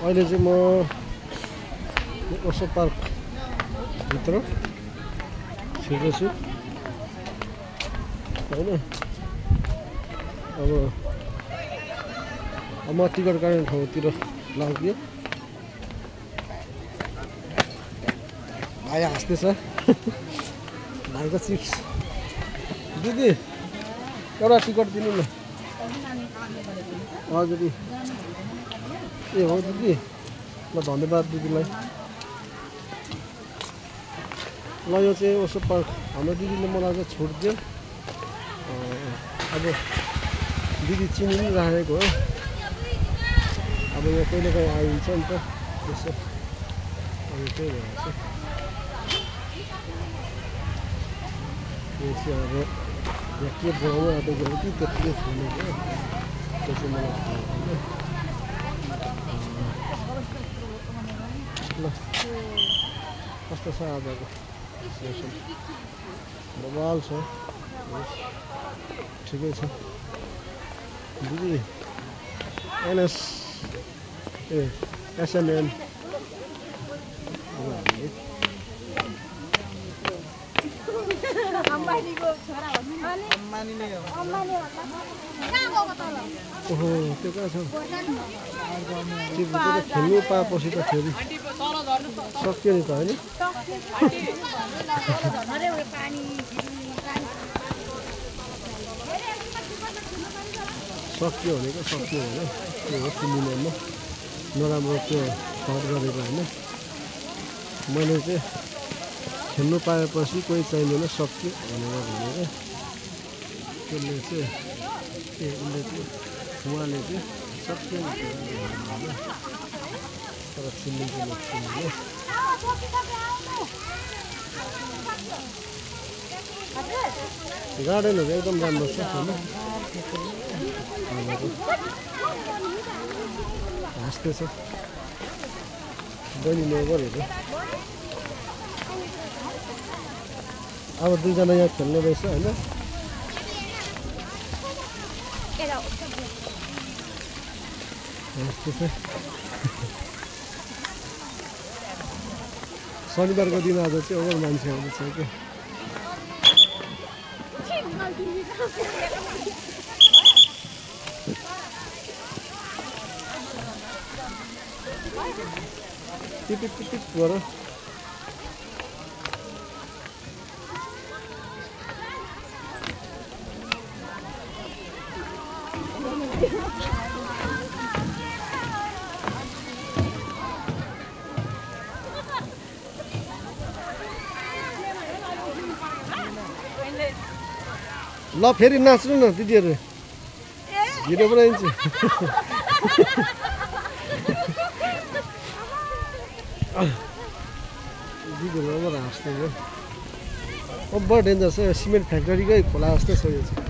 अहिले चाहिँ म ओसो पार्क भित्र छिर्दैछु हैन। अब म टिकट काट्ने ठाउँतिर लाग्यो। भाइ हाँस्दैछ भाइको चिप्स। दिदी एउटा टिकट दिनु न। हजुर ए हो दिदी ल धन्यवाद दिदीलाई। ल यो चाहिँ ओसो पार्क हाम्रो दिदीले मलाई चाहिँ छुट दियो। अब दिदी चिनी पनि राखेको हो। अब यहाँ कहिले काहीँ आइन्छ नि त त्यसो। अनि त्यही भएर चाहिँ यो चाहिँ अब यहाँ के बनाउनु आँटेको हो कि त्यतिकै खानेको हो त्यो चाहिँ मलाई थाहा छैन। ल कस्तो छ आजको मौसम? बवाल छ ठिकै छ। दिदी एनएस ए एसएमएन ओहो त्यो कहाँ छ? खेल्नु पाएपछि त फेरि सक्यो नि त होइन? सक्यो भनेको सक्यो होइन। त्यो हो सुनिनमा नराम्रो त्यो थट गरेको होइन। मैले चाहिँ खेल्नु पाएपछि कोही चाहिँदैन सक्यो भनेर भनेको। त्यसले चाहिँ उसले चाहिँ उहाँले चाहिँ सक्यो नि तर चिन्नु चाहिँ नचिन्नु। गार्डनहरू एकदम राम्रो छ होइन। हाँस्दैछ बहिनी नेबरहरू। अब दुईजना यहाँ खेल्ने रहेछ होइन। शनिबारको दिन आज चाहिँ ओभर मान्छे आउँदैछ क्या। टिपिक टिपिक गर ल फेरि नाच्नु न दिदीहरू भिडियो बनाइन्छ। दिदीहरू अब हाँस्दैन। ओभर डेन्जर छ यो सिमेन्ट फ्याक्ट्रीकै खोला जस्तै छ यो चाहिँ।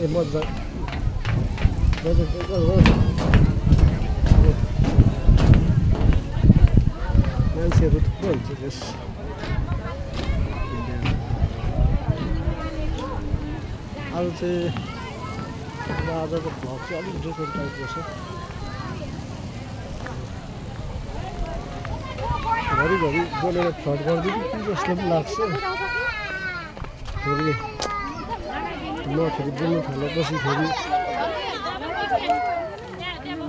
ए मजा मान्छेहरू थुप्रो हुन्छ त्यस। आज चाहिँ आजको भ्लग चाहिँ अलिक डिफ्रेन्ट टाइपको छ। घरिघरि बोलेर फ्लड गरिदिनु कि जस्तो पनि लाग्छ। फेरि म फेरि बोल्नु थालेपछि फेरि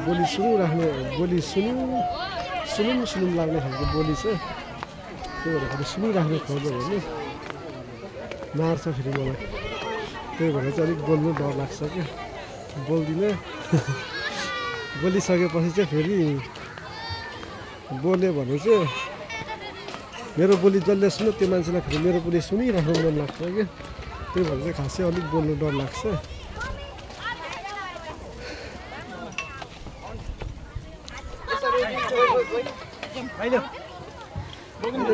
बोली सुनिराख्ने बोली सुनुम लाग्ने खालको बोली छ। त्यही भएर फेरि सुनिराख्ने खोज्यो भने मार्छ फेरि मलाई। त्यही भएर चाहिँ अलिक बोल्नु डर लाग्छ क्या। बोल्दिनँ बोलिसकेपछि चाहिँ फेरि बोल्यो भने चाहिँ मेरो बोली जसले सुन्यो त्यो मान्छेलाई फेरि मेरो बोली सुनिराख्नु मन लाग्छ क्या। त्यही भएर चाहिँ खासै अलिक बोल्नु डर लाग्छ।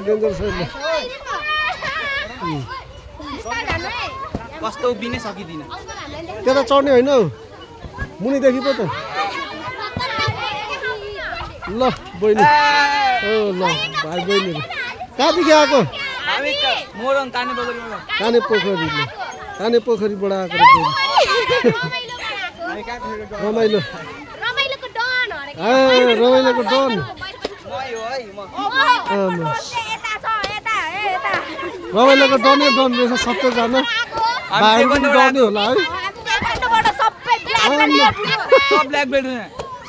डेन्जर छ कस्तो उभिनै सकिदिन। त्यता चढ्ने होइन हौ मुनिदेखि पो त। ल बहिनी ओ ल भाइ बहिनीहरू कहाँदेखि आएको? हामी त मोरङ काने पोखरीबाट काने पोखरीबाट आएको रमाइलो रमाइलोको डन हरे रमाइलोको डन रमाइलोको डनै डन रहेछ सबैजना भाइ पनि डनै होला है ब्ल्याक बेल्ट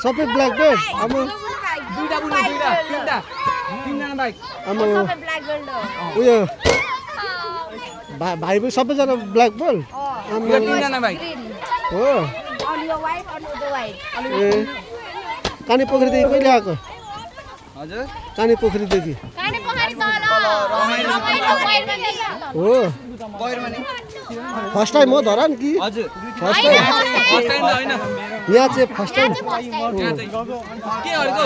सबै ब्ल्याक बेल्ट अब तीनजना बाइक उयो भाइ पनि सबैजना ब्ल्याक बेल्ट तीनजना बाइक हो ए काने पोखरीदेखि कहिले आएको हजुर काने पोखरीदेखि हो फर्स्ट टाइम हो धरान कि हजुर फर्स्ट टाइम फर्स्ट टाइम त हैन यहाँ चाहिँ फर्स्ट टाइम के हरेको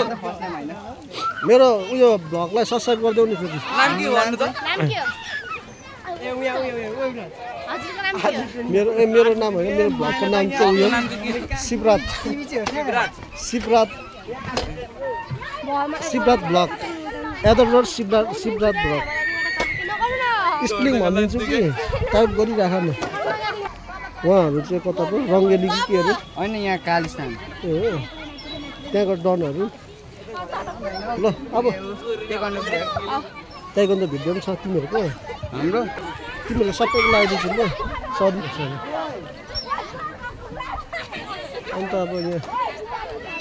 मेरो उयो भ्लगलाई सब्सक्राइब गरिदेऊ नि फेरि नाम के हो भन्नु त मेरो नाम होइन मेरो भ्लगको नाम चाहिँ उयो Shivraj vlog Yadav road Shivraj vlog spelling भनिदिन्छु कि टाइप गरिराख न उहाँहरू चाहिँ कता पो रङ्गेली कि के अरे हैन यहाँ कालिस्तान ए हो त्यहाँको डनहरू ल अब ताइक्वान्डो भिडियो पनि छ तिमीहरूको हाम्रो तिमीहरूले सबैको लगाइदिन्छु ल सरी अन्त अब यहाँ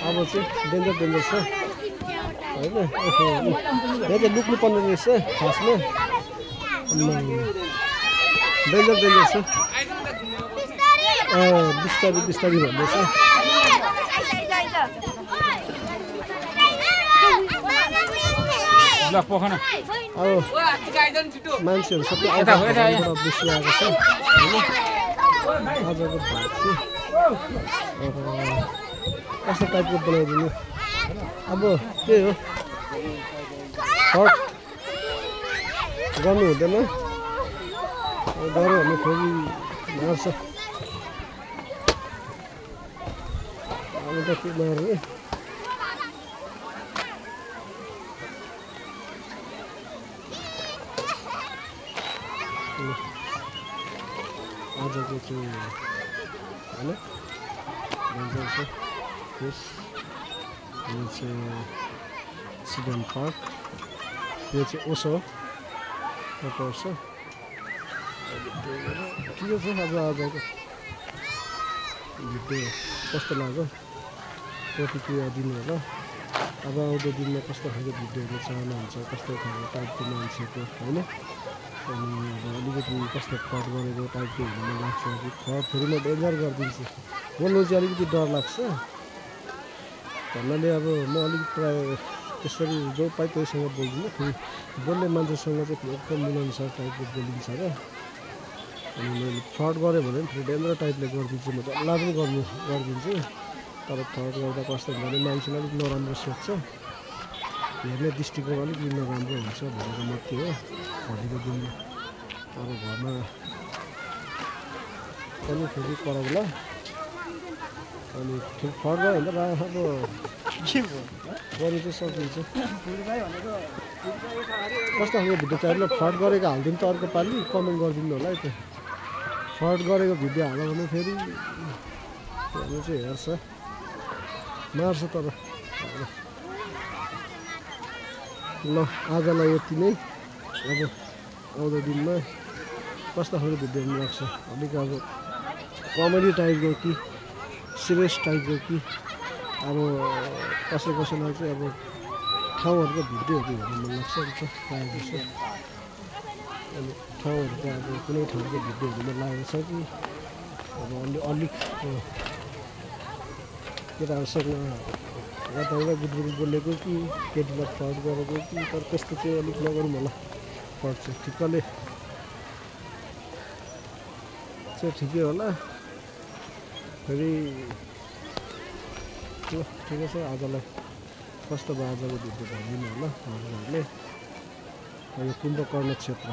अब चाहिँ डेन्जर छ होइन यहाँ चाहिँ लुक्नु पर्ने रहेछ खासमा डेन्जर छ बिस्तारी भन्दैछ अब मान्छेहरू सबै बेसी आएको छ आजको भाग चाहिँ कस्तो टाइपको बनाइदिनु अब त्यही हो सर्ट गर्नु हुँदैन गऱ्यो भने फेरि मार्छ अब त के मार्ने आजको चाहिँ होइन डेन्जर छ यस यो चाहिँ सिडन पार्क यो चाहिँ ओसो पर्छ ठिकै छ अब आजको भिडियो कस्तो लाग्यो प्रतिक्रिया दिनु होला अब आउँदो दिनमा कस्तो खालको भिडियोहरू चाहनुहुन्छ कस्तो खालको टाइपको मान्छेको होइन अनि अब अलिकति कस्तो फ्रड गरेको टाइपको हुनु मन लाग्छ कि फ्रड फेरि म डेन्जर गरिदिन्छु बोल्नु चाहिँ अलिकति डर लाग्छ भन्नाले अब म अलिकति प्रायः त्यसरी जो पाइ त्यहीसँग बोल्दिनँ फेरि बोल्ने मान्छेसँग चाहिँ एकदम मिलानसार टाइपको बोलिन्छ र अनि मैले फ्रड गरेँ भने फेरि डेन्जर टाइपले गरिदिन्छु म डल्ला पनि गरिदिन्छु तर फ्रड गर्दा कस्तो हुन्छ भने मान्छेले अलिक नराम्रो सोच्छ हेर्ने दृष्टिकोण अलिक नराम्रो हुन्छ भनेर मात्रै हो भोलिको दिनमा अब घरमा पनि फेरि कराउला अनि फेरि फ्रड गयो भने त अब के गर्नु चाहिँ सकिन्छ कस्तो खालको भिडियो चाहियो फ्रड गरेको हालिदिउँ त अर्को पालि कमेन्ट गरिदिनु होला है त फ्रड गरेको भिडियो हाल्यो भने फेरि हेर्नु चाहिँ हेर्छ मार्छ तर ल आजलाई यति नै अब आउँदो दिनमा कस्तो खालको भिडियो लाग्छ अलिक अब कमेडी टाइपको कि सिरियस टाइपको कि अब कसैलाई चाहिँ अब ठाउँहरूको भिडियोहरू हेर्नु मन लाग्छ नि त प्रायः जस्तो अनि ठाउँहरूको अब कुनै ठाउँको भिडियोहरूमा लागेको छ कि अब अलिक केटाहरूसँग यताउता गुडगुड बोलेको कि केटीलाई फ्रड गरेको कि तर त्यस्तो चाहिँ अलिक नगरौँ होला फ्रड चाहिँ ठिक्कले चाहिँ ठिकै होला फेरि ठिकै छ आजलाई कस्तो भयो आजको भिडियो भनिदिनु होला हजुरहरूले यो कुम्भकर्ण क्षेत्र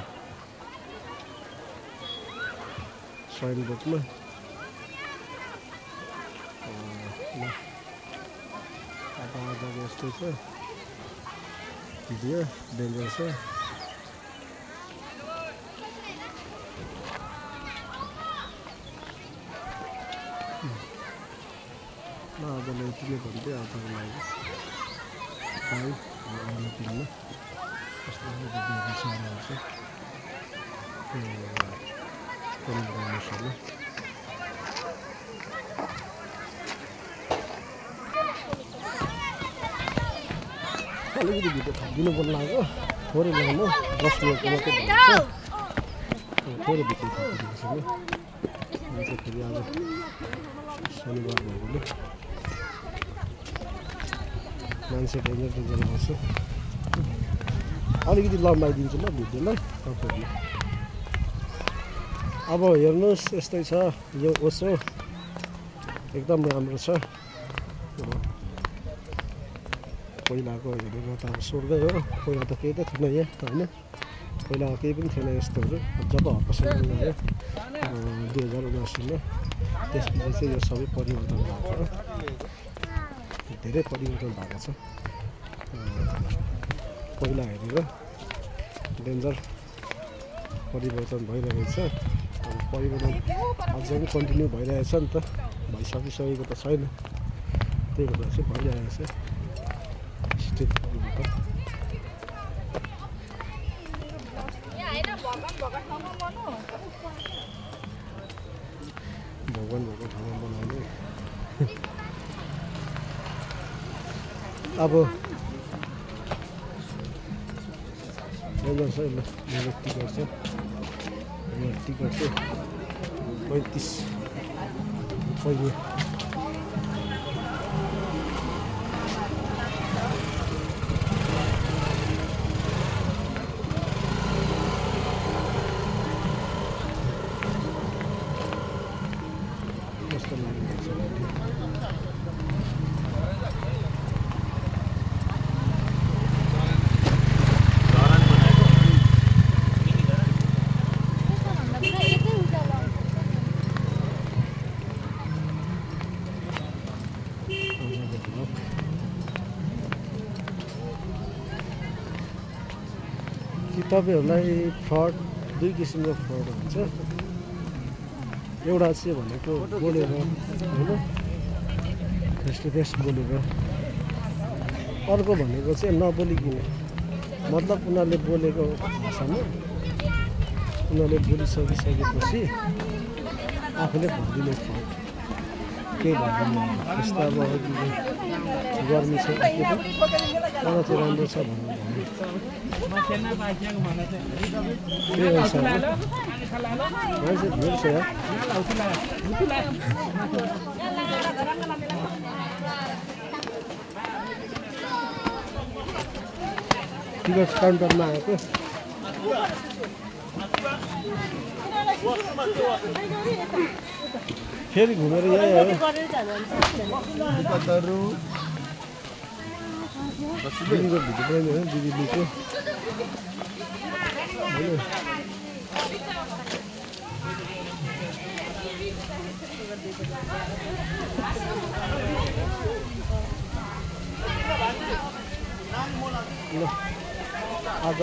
साइनबोर्डमा अब आजको यस्तै छ भिडियो डेन्जर छ आजलाई यति नै भन्दै आजको लागि बाई आउने दिनमा कस्तो भिडियोहरू साह्रो आउँछ कमेन्ट गर्नुहोस् होला अलिकति भिडियो थपिदिनु मन लाग्यो थोरै लामो 10 मिनटको मात्रै भन्छ थोरै भिडियो थपिदिएको छु म फेरि आज शनिबार भएकोले मान्छे डेन्जर आउँछ अलिकति लम्बाइदिन्छु ल भिडियोलाई तपाईँहरूले अब हेर्नुहोस् यस्तै छ यो ओसो एकदम राम्रो छ पहिलाको हेरेर त अब स्वर्गै हो पहिला त केही त थिएन यहाँ होइन पहिला केही पनि थिएन यस्तोहरू जब हर्कसम्म गयो 2079 त्यसपछि चाहिँ यो सबै परिवर्तन भएको हो धेरै परिवर्तन भएको छ पहिला हेरेर डेन्जर परिवर्तन भइरहेछ अब परिवर्तन अझै पनि कन्टिन्यू भइरहेछ नि त भइसकिसकेको त छैन त्यही भएर चाहिँ भइरहेछ स्टेट परिवर्तन भगवान भएको ठाउँमा बनाउने अब डेन्जर छ ल मेरो टिकट छ यो टिकट चाहिँ 35 रुपैयाँ कस्तो लागिरहेछ कि तपाईँहरूलाई फ्रड दुई किसिमको फ्रड हुन्छ एउटा चाहिँ भनेको बोलेर होइन फेस टु फेस बोलेर अर्को भनेको चाहिँ नबोलिकन मतलब उनीहरूले बोलेको भाषामा उनीहरूले बोलिसकिसकेपछि आफूले भनिदिने फ्रड केही भन्दैन त्यस्तो अब गर्मी छ के त मलाई चाहिँ राम्रो छ भनेर त्यही अनुसारले मान्छे भिड छ यार टिकट काउन्टरमा आएको फेरि घुमेर यही आयो दिदीको भिडियो पनि होइन दिदीको होइन ल आज